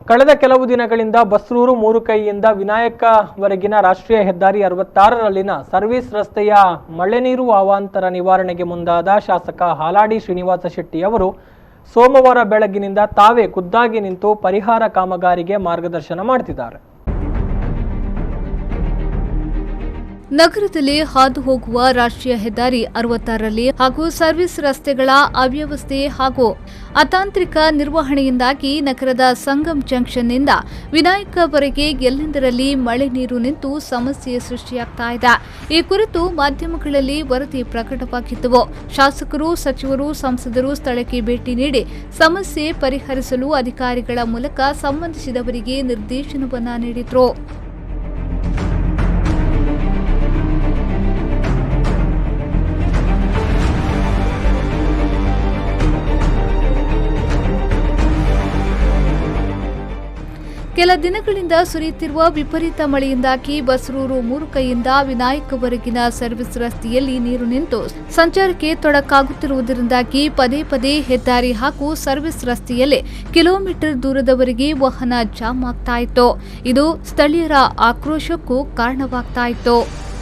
ಕಳೆದ ಕೆಲವು ದಿನಗಳಿಂದ ಬಸ್ರೂರು ಮೂರುಕೈಯಿಂದ ವಿನಾಯಕವರೆಗಿನ ರಾಷ್ಟ್ರೀಯ ಹೆದ್ದಾರಿ 66ರಲ್ಲಿನ ಸರ್ವಿಸ್ ರಸ್ತೆಯ ಮಳೆ ನೀರು ಅವಾಂತರ ನಿವಾರಣೆಗೆ ಮುಂದಾದ ಶಾಸಕ ಹಾಲಾಡಿ ಶ್ರೀನಿವಾಸ ಶೆಟ್ಟಿ ಅವರು ಸೋಮವಾರ ಬೆಳಗ್ಗಿನಿಂದ ತಾವೇ ಖುದ್ದಾಗಿ ನಿಂತು ಪರಿಹಾರ ಕಾಮಗಾರಿಗೆ ಮಾರ್ಗದರ್ಶನ ಮಾಡುತ್ತಿದ್ದಾರೆ. ನಗರದಲ್ಲಿ ಹಾದು ಹೋಗುವ ರಾಷ್ಟ್ರೀಯ ಹೆದ್ದಾರಿ 66ರಲ್ಲಿ ಹಾಗೂ ಸರ್ವಿಸ್ ರಸ್ತೆಗಳ ಅವ್ಯವಸ್ಥೆ ಹಾಗೂ ಅತಾಂತ್ರಿಕ ನಿರ್ವಹಣೆಯಿಂದಾಗಿ ನಗರದ ಸಂಗಮ್ ಜಂಕ್ಷನ್ನಿಂದ ವಿನಾಯಕವರೆಗೆ ಎಲ್ಲೆಂದರಲ್ಲಿ ಮಳೆ ನೀರು ನಿಂತು ಸಮಸ್ಯೆ ಸೃಷ್ಟಿಯಾಗ್ತಾ ಇದೆ. ಈ ಕುರಿತು ಮಾಧ್ಯಮಗಳಲ್ಲಿ ವರದಿ ಪ್ರಕಟವಾಗಿದ್ದವು. ಶಾಸಕರು, ಸಚಿವರು, ಸಂಸದರು ಸ್ಥಳಕ್ಕೆ ಭೇಟಿ ನೀಡಿ ಸಮಸ್ಯೆ ಪರಿಹರಿಸಲು ಅಧಿಕಾರಿಗಳ ಮೂಲಕ ಸಂಬಂಧಿಸಿದವರಿಗೆ ನಿರ್ದೇಶನವನ್ನ ನೀಡಿದರು. ಕೆಲ ದಿನಗಳಿಂದ ಸುರಿಯುತ್ತಿರುವ ವಿಪರೀತ ಮಳೆಯಿಂದಾಗಿ ಬಸ್ರೂರು ಮೂರುಕೈಯಿಂದ ವಿನಾಯಕವರೆಗಿನ ಸರ್ವಿಸ್ ರಸ್ತೆಯಲ್ಲಿ ನೀರು ನಿಂತು ಸಂಚಾರಕ್ಕೆ ತೊಡಕಾಗುತ್ತಿರುವುದರಿಂದಾಗಿ ಪದೇ ಪದೇ ಹೆದ್ದಾರಿ ಹಾಗೂ ಸರ್ವಿಸ್ ರಸ್ತೆಯಲ್ಲೇ ಕಿಲೋಮೀಟರ್ ದೂರದವರೆಗೆ ವಾಹನ ಜಾಮ್ ಆಗ್ತಾ ಇತ್ತು. ಇದು ಸ್ಥಳೀಯರ ಆಕ್ರೋಶಕ್ಕೂ ಕಾರಣವಾಗ್ತಾ ಇತ್ತು.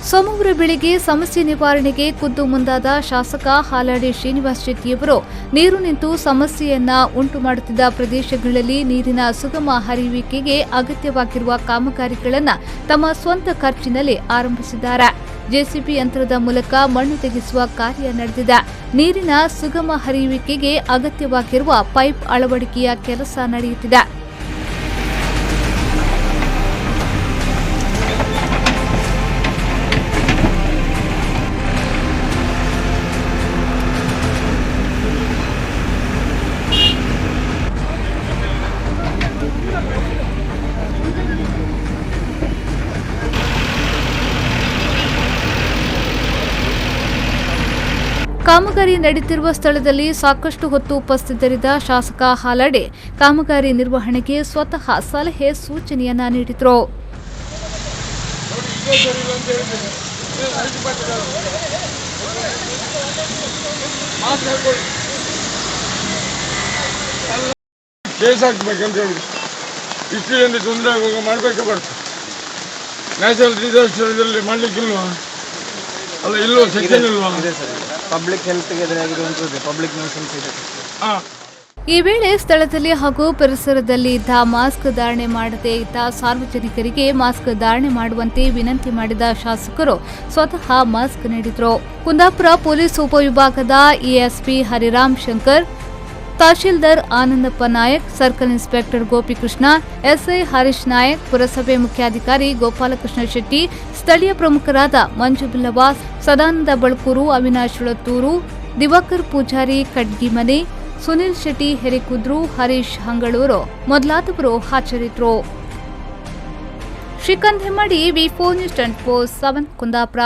ಸೋಮವಾರ ಬೆಳಗ್ಗೆ ಸಮಸ್ಯೆ ನಿವಾರಣೆಗೆ ಖುದ್ದು ಮುಂದಾದ ಶಾಸಕ ಹಾಲಾಡಿ ಶ್ರೀನಿವಾಸ ಶೆಟ್ಟಿಯವರು ನೀರು ನಿಂತು ಸಮಸ್ಯೆಯನ್ನ ಉಂಟು ಮಾಡುತ್ತಿದ್ದ ಪ್ರದೇಶಗಳಲ್ಲಿ ನೀರಿನ ಸುಗಮ ಹರಿಯುವಿಕೆಗೆ ಅಗತ್ಯವಾಗಿರುವ ಕಾಮಗಾರಿಗಳನ್ನು ತಮ್ಮ ಸ್ವಂತ ಖರ್ಚಿನಲ್ಲಿ ಆರಂಭಿಸಿದ್ದಾರೆ. ಜೆಸಿಬಿ ಯಂತ್ರದ ಮೂಲಕ ಮಣ್ಣು ತೆಗೆಸುವ ಕಾರ್ಯ ನಡೆದಿದೆ. ನೀರಿನ ಸುಗಮ ಹರಿಯುವಿಕೆಗೆ ಅಗತ್ಯವಾಗಿರುವ ಪೈಪ್ ಅಳವಡಿಕೆಯ ಕೆಲಸ ನಡೆಯುತ್ತಿದೆ. ಕಾಮಗಾರಿ ನಡೆಯುತ್ತಿರುವ ಸ್ಥಳದಲ್ಲಿ ಸಾಕಷ್ಟು ಹೊತ್ತು ಉಪಸ್ಥಿತರಿದ್ದ ಶಾಸಕ ಹಾಲಾಡಿ ಕಾಮಗಾರಿ ನಿರ್ವಹಣೆಗೆ ಸ್ವತಃ ಸಲಹೆ ಸೂಚನೆಯನ್ನ ನೀಡಿದರು. ಈ ವೇಳೆ ಸ್ಥಳದಲ್ಲಿ ಹಾಗೂ ಪರಿಸರದಲ್ಲಿ ಇದ್ದ ಮಾಸ್ಕ್ ಧಾರಣೆ ಮಾಡದೇ ಇದ್ದ ಸಾರ್ವಜನಿಕರಿಗೆ ಮಾಸ್ಕ್ ಧಾರಣೆ ಮಾಡುವಂತೆ ವಿನಂತಿ ಮಾಡಿದ ಶಾಸಕರು ಸ್ವತಃ ಮಾಸ್ಕ್ ನೀಡಿದರು. ಕುಂದಾಪುರ ಪೊಲೀಸ್ ಉಪವಿಭಾಗದ ASP Hariram Shankar, tahsildar Anandappa Nayak, circle inspector Gopikrishna, SI Harish Nayak, ಪುರಸಭೆ ಮುಖ್ಯಾಧಿಕಾರಿ ಗೋಪಾಲಕೃಷ್ಣ ಶೆಟ್ಟಿ, ಸ್ಥಳೀಯ ಪ್ರಮುಖರಾದ ಮಂಜು ಬಿಲ್ಲವ, ಸದಾನಂದ ಬಳ್ಕೂರು, ಅವಿನಾಶ್ ಉಳತ್ತೂರು, ದಿವಾಕರ್ ಪೂಜಾರಿ ಕಡ್ಗಿಮನೆ, ಸುನಿಲ್ ಶೆಟ್ಟಿ ಹೆರಿಕುದ್ರು, ಹರೀಶ್ ಹಂಗಳೂರು ಮೊದಲಾದವರು ಹಾಜರಿದ್ದರು. ಶ್ರೀಕಾಂತ್ ಹೆಮ್ಮಾಡಿ, ವಿ4 ನ್ಯೂಸ್ 24/7 ಕುಂದಾಪುರ.